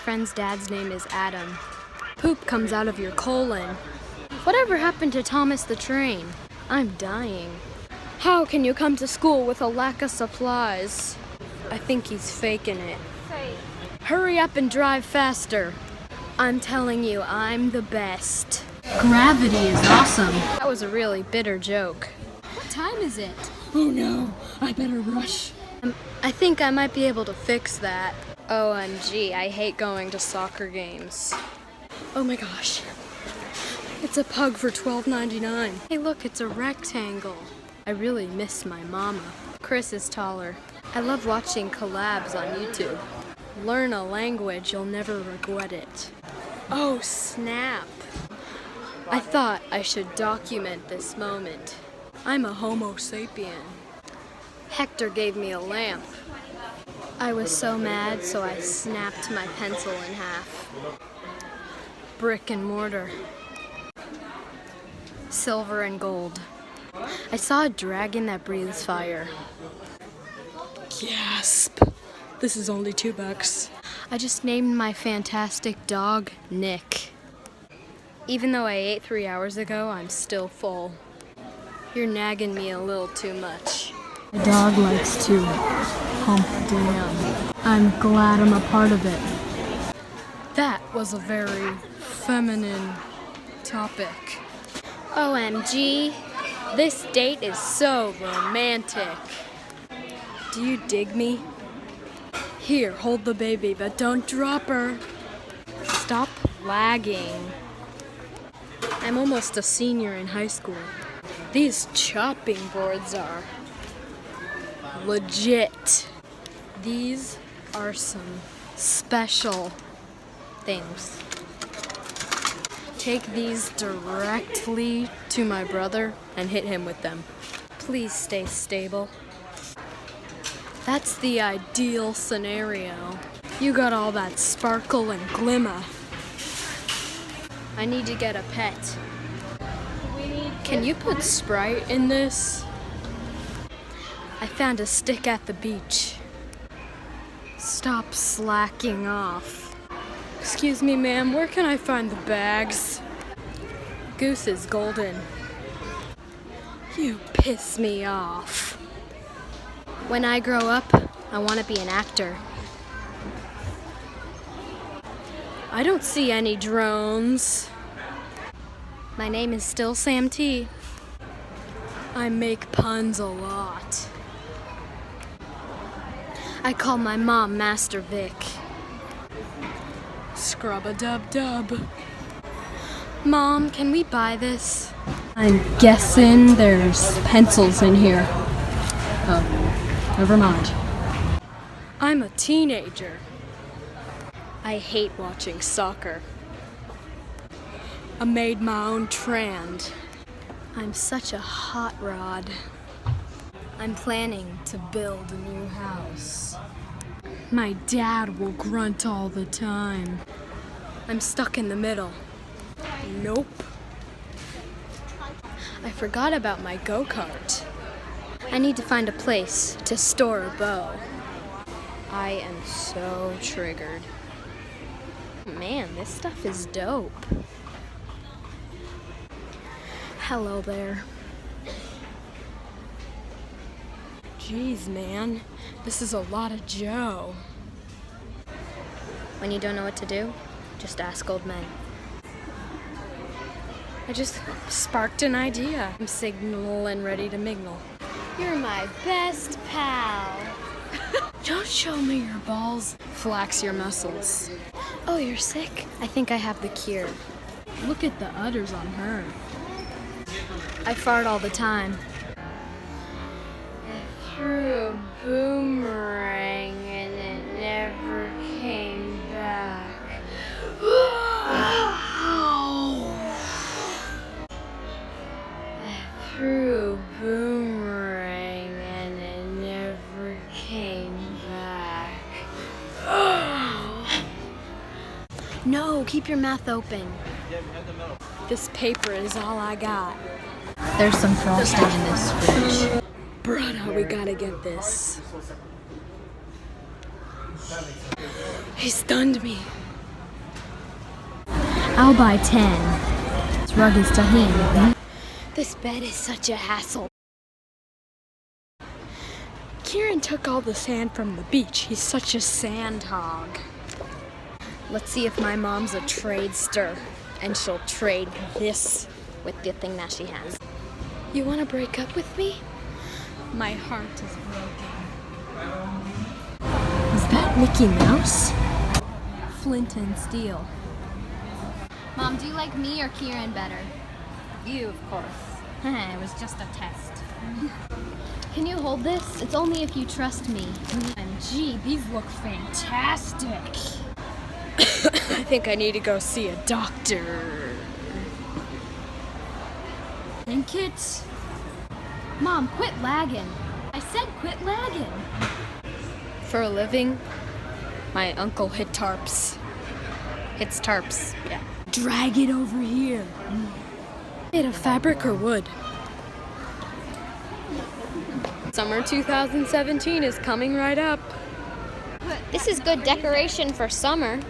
friend's dad's name is Adam. Poop comes out of your colon. Whatever happened to Thomas the Train? I'm dying. How can you come to school with a lack of supplies? I think he's faking it. Hurry up and drive faster. I'm telling you, I'm the best. Gravity is awesome. That was a really bitter joke. What time is it? Oh no, I better rush. I think I might be able to fix that. OMG, I hate going to soccer games. Oh my gosh. It's a Pugg for $12.99. Hey look, it's a rectangle. I really miss my mama. Chris is taller. I love watching collabs on YouTube. Learn a language, you'll never regret it. Oh, snap. I thought I should document this moment. I'm a Homo sapien. Hector gave me a lamp. I was so mad, so I snapped my pencil in half. Brick and mortar. Silver and gold. I saw a dragon that breathes fire. Gasp. This is only $2. I just named my fantastic dog Nick. Even though I ate 3 hours ago, I'm still full. You're nagging me a little too much. My dog likes to hump down. I'm glad I'm a part of it. That was a very feminine topic. OMG, this date is so romantic. Do you dig me? Here, hold the baby, but don't drop her. Stop lagging. I'm almost a senior in high school. These chopping boards are legit. These are some special things. Take these directly to my brother and hit him with them. Please stay stable. That's the ideal scenario. You got all that sparkle and glimmer. I need to get a pet. Can you put Sprite in this? I found a stick at the beach. Stop slacking off. Excuse me, ma'am, where can I find the bags? Goose is golden. You piss me off. When I grow up, I want to be an actor. I don't see any drones. My name is still Sam T. I make puns a lot. I call my mom Master Vic. Scrub-a-dub-dub. Mom, can we buy this? I'm guessing there's pencils in here. Oh, never mind. I'm a teenager. I hate watching soccer. I made my own trend. I'm such a hot rod. I'm planning to build a new house. My dad will grunt all the time. I'm stuck in the middle. Nope. I forgot about my go-kart. I need to find a place to store a bow. I am so triggered. Man, this stuff is dope. Hello there. Jeez, man, this is a lot of Joe. When you don't know what to do, just ask old men. I just sparked an idea. I'm signaling ready to mingle. You're my best pal. Don't show me your balls. Flax your muscles. Oh, you're sick? I think I have the cure. Look at the udders on her. I fart all the time. I threw a boomerang and it never came back. I threw a boomerang and it never came back. No, keep your mouth open. This paper is all I got. There's some frosting in this fridge. Brother, we gotta get this. He stunned me. I'll buy 10. This rug is tahini. This bed is such a hassle. Kieran took all the sand from the beach. He's such a sand hog. Let's see if my mom's a tradester and she'll trade this with the thing that she has. You want to break up with me? My heart is broken. Is that Mickey Mouse? Flint and steel. Mom, do you like me or Kieran better? You, of course. It was just a test. Can you hold this? It's only if you trust me. Gee, these look fantastic. I think I need to go see a doctor. Think it? Mom, quit lagging. I said quit lagging. For a living, my uncle hits tarps. Yeah. Drag it over here. Made of fabric or wood? Summer 2017 is coming right up. This is good decoration for summer.